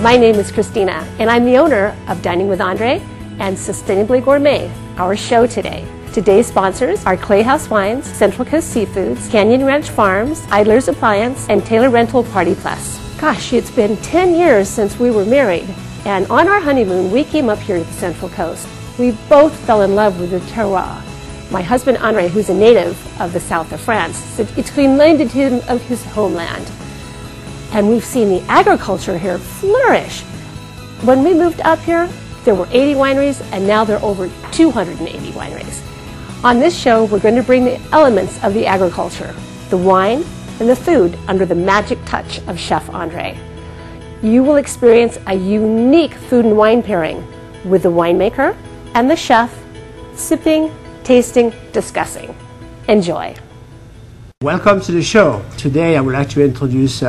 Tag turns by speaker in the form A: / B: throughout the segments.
A: my name is Christina, and I'm the owner of Dining with Andre and Sustainably Gourmet, our show today. Today's sponsors are Clay House Wines, Central Coast Seafoods, Canyon Ranch Farms, Idler's Appliance, and Taylor Rental Party Plus. Gosh, it's been 10 years since we were married, and on our honeymoon, we came up here to the Central Coast. We both fell in love with the terroir. My husband Andre, who's a native of the south of France, said it's reminded him of his homeland. And we've seen the agriculture here flourish. When we moved up here, there were 80 wineries, and now there are over 280 wineries. On this show, we're going to bring the elements of the agriculture, the wine, and the food under the magic touch of Chef Andre. You will experience a unique food and wine pairing with the winemaker and the chef, sipping, tasting, discussing. Enjoy.
B: Welcome to the show. Today I would like to introduce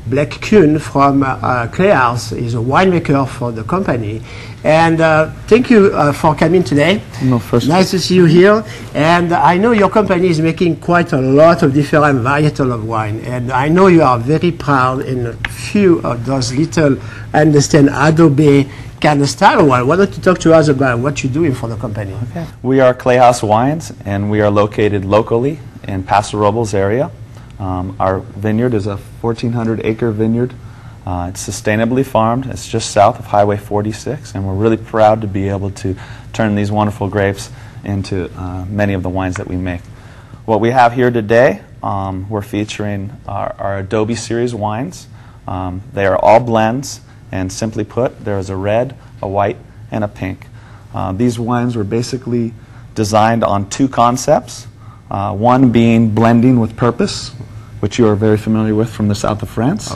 B: Blake Kuhn from Clay House. He's a winemaker for the company. And thank you for coming today. Nice to see you here. And I know your company is making quite a lot of different varieties of wine. And I know you are very proud in a few of those little, I understand, adobe kind of style wine. Why don't you talk to us about what you're doing for the company?
C: Okay. We are Clay House Wines, and we are located locally in Paso Robles area. Our vineyard is a 1,400-acre vineyard. It's sustainably farmed. It's just south of Highway 46, and we're really proud to be able to turn these wonderful grapes into many of the wines that we make. What we have here today, we're featuring our Adobe Series wines. They are all blends, and simply put, there is a red, a white, and a pink. These wines were basically designed on two concepts. One being blending with purpose, which you are very familiar with from the south of France,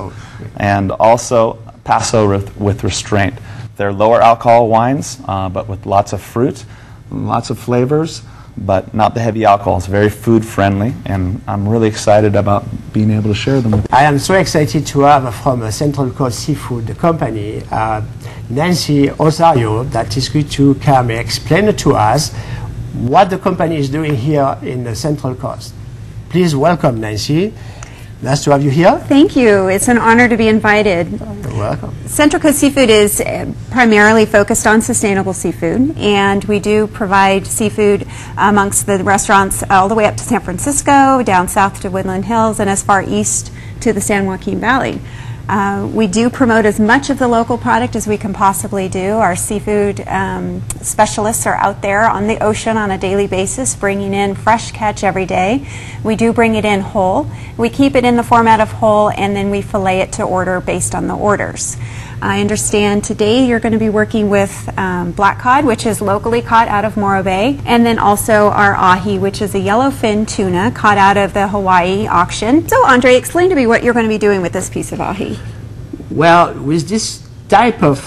C: and also Paso with restraint. They're lower alcohol wines, but with lots of fruit, lots of flavors, but not the heavy alcohol. It's very food friendly, and I'm really excited about being able to share them with you.
B: I am so excited to have from Central Coast Seafood Company, Nancy Osario, that is going to come and explain to us what the company is doing here in the Central Coast. Please welcome Nancy. Nice to have you here.
D: Thank you. It's an honor to be invited.
B: You're welcome.
D: Central Coast Seafood is primarily focused on sustainable seafood, and we do provide seafood amongst the restaurants all the way up to San Francisco, down south to Woodland Hills, and as far east to the San Joaquin Valley. We do promote as much of the local product as we can possibly do. Our seafood specialists are out there on the ocean on a daily basis bringing in fresh catch every day. We do bring it in whole. We keep it in the format of whole, and then we fillet it to order based on the orders. I understand today you're going to be working with black cod, which is locally caught out of Morro Bay, and then also our ahi, which is a yellowfin tuna caught out of the Hawaii auction. So Andre, explain to me what you're going to be doing with this piece of ahi.
B: Well, with this type of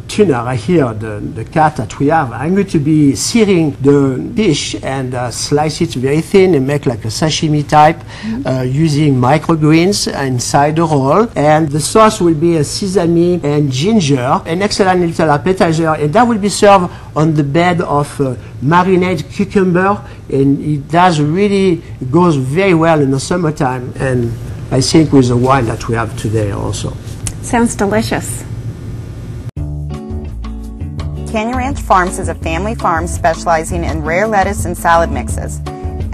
B: tuna right here, the cat that we have, I'm going to be searing the fish and slice it very thin and make like a sashimi type using microgreens inside the roll. And the sauce will be a sesame and ginger, an excellent little appetizer, and that will be served on the bed of marinated cucumber, and it does really goes very well in the summertime, and I think with the wine that we have today also.
D: Sounds delicious.
E: Canyon Ranch Farms is a family farm specializing in rare lettuce and salad mixes.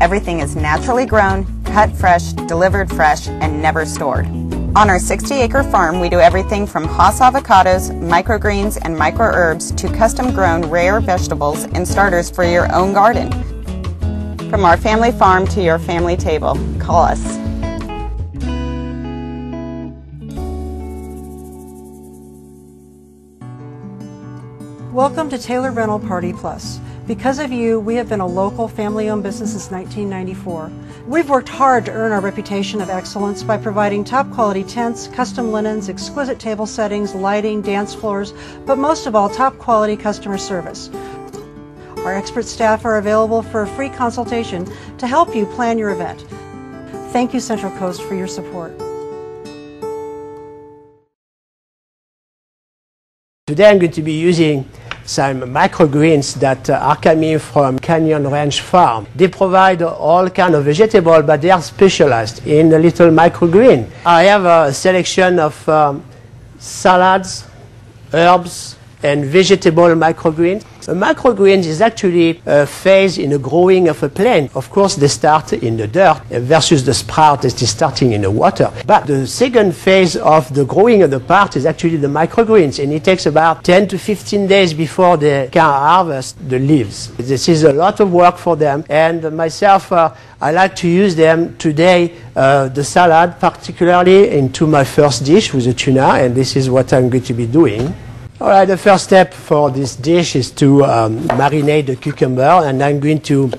E: Everything is naturally grown, cut fresh, delivered fresh, and never stored. On our 60-acre farm, we do everything from Hass avocados, microgreens, and microherbs to custom-grown rare vegetables and starters for your own garden. From our family farm to your family table, call us.
F: Welcome to Taylor Rental Party Plus. Because of you, we have been a local family-owned business since 1994. We've worked hard to earn our reputation of excellence by providing top-quality tents, custom linens, exquisite table settings, lighting, dance floors, but most of all, top-quality customer service. Our expert staff are available for a free consultation to help you plan your event. Thank you, Central Coast, for your support.
B: Today I'm going to be using some microgreens that are coming from Canyon Ranch Farm. They provide all kind of vegetables, but they are specialized in a little microgreen. I have a selection of salads, herbs, and vegetable microgreens. A microgreen is actually a phase in the growing of a plant. Of course, they start in the dirt versus the sprout that is starting in the water. But the second phase of the growing of the plant is actually the microgreens, and it takes about 10 to 15 days before they can harvest the leaves. This is a lot of work for them, and myself, I like to use them today, the salad, particularly into my first dish with the tuna, and this is what I'm going to be doing. All right, the first step for this dish is to marinate the cucumber, and I'm going to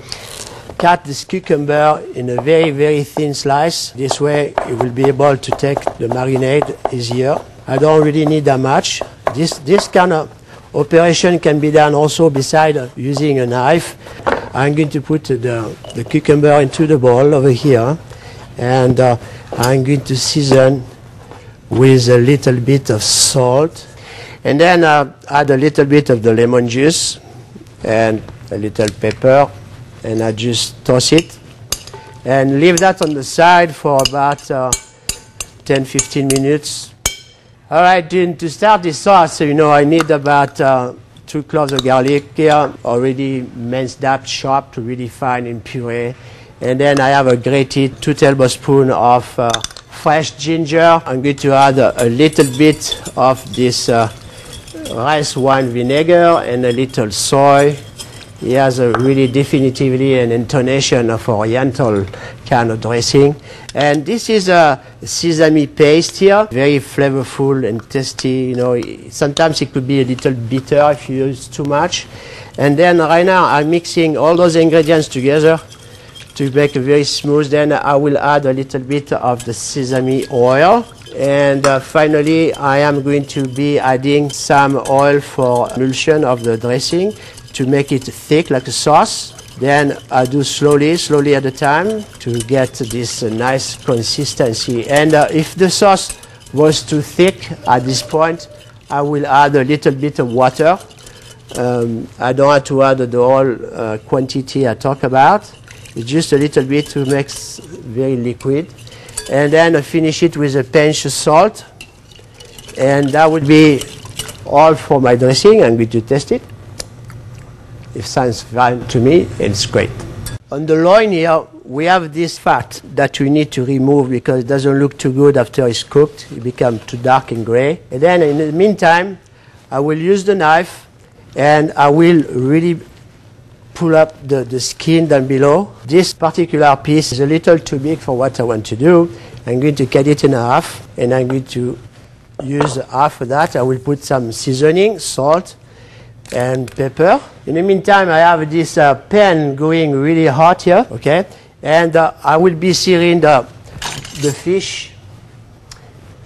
B: cut this cucumber in a very, very thin slice. This way you will be able to take the marinade easier. I don't really need that much. This kind of operation can be done also beside using a knife. I'm going to put the cucumber into the bowl over here, and I'm going to season with a little bit of salt. And then add a little bit of the lemon juice and a little pepper, and I just toss it and leave that on the side for about 10-15 minutes. All right, to start this sauce, you know, I need about 2 cloves of garlic here, already minced up, chopped, really fine in puree. And then I have a grated 2 tablespoons of fresh ginger. I'm going to add a little bit of this rice wine vinegar and a little soy. It has really definitively an intonation of Oriental kind of dressing. And this is a sesame paste here, very flavorful and tasty. You know, sometimes it could be a little bitter if you use too much. And then right now I'm mixing all those ingredients together to make it very smooth. Then I will add a little bit of the sesame oil. And finally, I am going to be adding some oil for emulsion of the dressing to make it thick like a sauce. Then I do slowly at a time to get this nice consistency. And if the sauce was too thick at this point, I will add a little bit of water. I don't have to add the whole quantity I talk about. It's just a little bit to make it very liquid. And then I finish it with a pinch of salt. And that would be all for my dressing. I'm going to test it. It sounds fine to me, it's great. On the loin here, we have this fat that we need to remove because it doesn't look too good after it's cooked. It becomes too dark and gray. And then in the meantime, I will use the knife and I will really pull up the skin down below. This particular piece is a little too big for what I want to do. I'm going to cut it in half, and I'm going to use half of that. I will put some seasoning, salt, and pepper. In the meantime, I have this pan going really hot here, okay? And I will be searing the fish.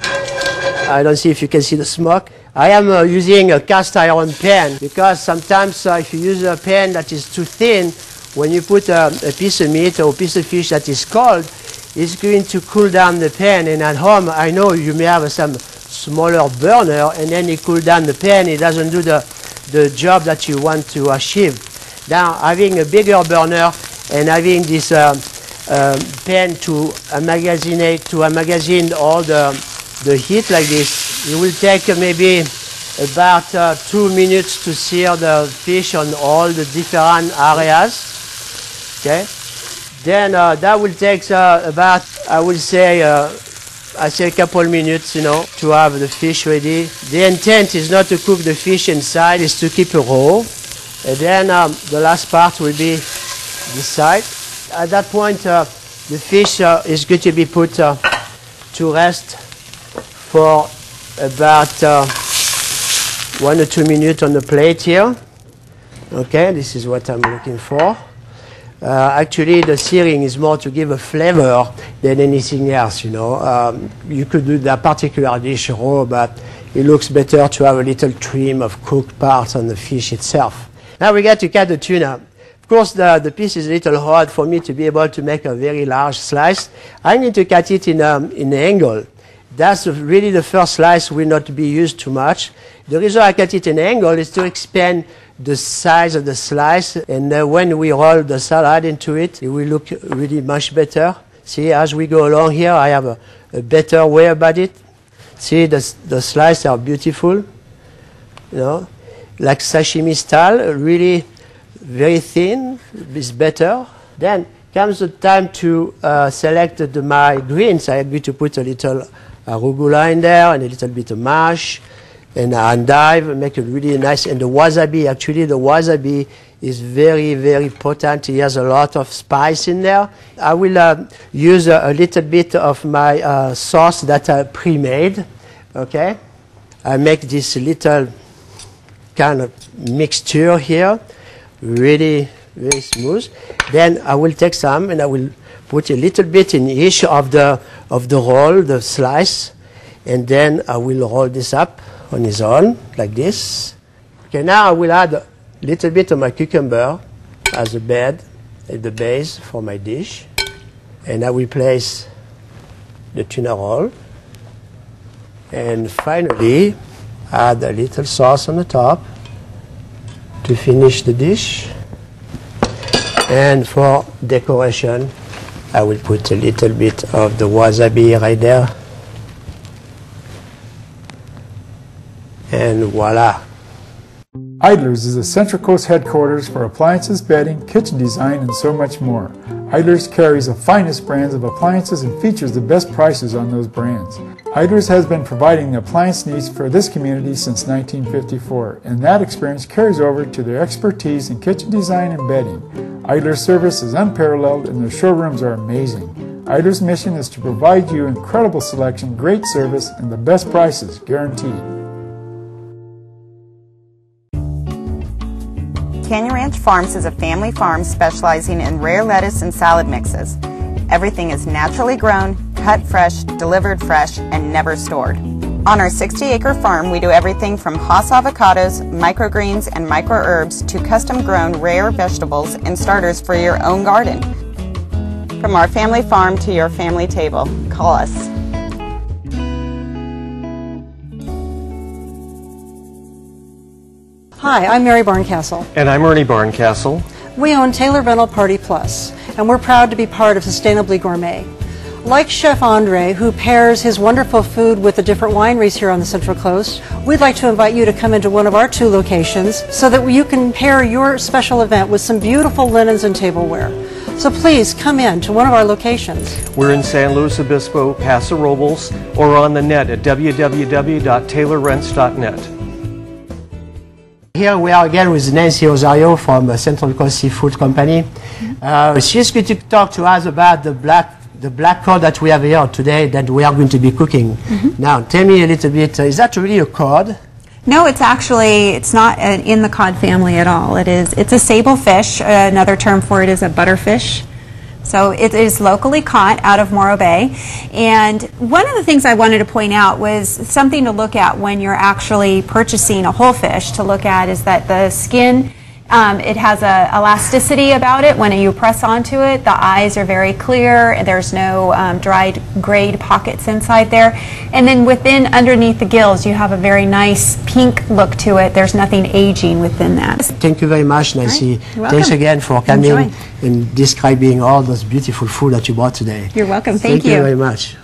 B: I don't see if you can see the smoke. I am using a cast iron pan because sometimes if you use a pan that is too thin, when you put a piece of meat or a piece of fish that is cold, it's going to cool down the pan. And at home, I know you may have some smaller burner, and then it cools down the pan. It doesn't do the job that you want to achieve. Now, having a bigger burner and having this pan to magazine all the heat like this, it will take maybe about 2 minutes to sear the fish on all the different areas. Okay, then that will take about, I would say, a couple minutes, you know, to have the fish ready. The intent is not to cook the fish inside; is to keep it raw. And then the last part will be this side. At that point, the fish is going to be put to rest for about 1 or 2 minutes on the plate here. Okay, this is what I'm looking for. Actually, the searing is more to give a flavor than anything else, you know. You could do that particular dish raw, but it looks better to have a little trim of cooked parts on the fish itself. Now we got to cut the tuna. Of course, the piece is a little hard for me to be able to make a very large slice. I'm going to cut it in an angle. That's really the first slice will not be used too much. The reason I cut it in an angle is to expand the size of the slice, and when we roll the salad into it, it will look really much better. See, as we go along here, I have a better way about it. See, the slices are beautiful. you know, like sashimi style, really very thin is better. Then comes the time to select my greens. I agree to put a little arugula in there and a little bit of mash and endive, make it really nice. And the wasabi, actually the wasabi is very, very potent. It has a lot of spice in there. I will use a little bit of my sauce that I pre-made, okay? I make this little kind of mixture here, really very smooth. Then I will take some and I will put a little bit in each of the roll, the slice, and then I will roll this up on his own like this. Okay, now I will add a little bit of my cucumber as a bed at the base for my dish, and I will place the tuna roll, and finally add a little sauce on the top to finish the dish. And for decoration, I will put a little bit of the wasabi right there. And voila.
G: Idler's is the Central Coast headquarters for appliances, bedding, kitchen design, and so much more. Idler's carries the finest brands of appliances and features the best prices on those brands. Idler's has been providing the appliance needs for this community since 1954, and that experience carries over to their expertise in kitchen design and bedding. Idler's service is unparalleled and their showrooms are amazing. Idler's mission is to provide you incredible selection, great service, and the best prices, guaranteed.
E: Canyon Ranch Farms is a family farm specializing in rare lettuce and salad mixes. Everything is naturally grown, cut fresh, delivered fresh, and never stored. On our 60-acre farm, we do everything from Hass avocados, microgreens, and microherbs to custom-grown rare vegetables and starters for your own garden. From our family farm to your family table, call us.
F: Hi, I'm Mary Barncastle.
H: And I'm Ernie Barncastle.
F: We own Taylor Rental Party Plus, and we're proud to be part of Sustainably Gourmet. Like Chef Andre, who pairs his wonderful food with the different wineries here on the Central Coast, we'd like to invite you to come into one of our 2 locations so that you can pair your special event with some beautiful linens and tableware. So please come in to one of our locations.
H: We're in San Luis Obispo, Paso Robles, or on the net at www.taylorrents.net.
B: Here we are again with Nancy Osario from Central Coast Seafood Company. She's going to talk to us about the black cod that we have here today that we are going to be cooking. Now, tell me a little bit, is that really a cod?
D: No, it's not in the cod family at all. It's a sable fish. Another term for it is a butterfish. So it is locally caught out of Morro Bay. And one of the things I wanted to point out was something to look at when you're actually purchasing a whole fish to look at is that the skin, it has a elasticity about it. When you press onto it, the eyes are very clear. And there's no dried grayed pockets inside there. And then underneath the gills, you have a very nice pink look to it. There's nothing aging within that.
B: Thank you very much, Nancy.
D: Right.
B: Thanks again for coming and describing all those beautiful food that you brought today.
D: You're welcome.
B: Thank you very much.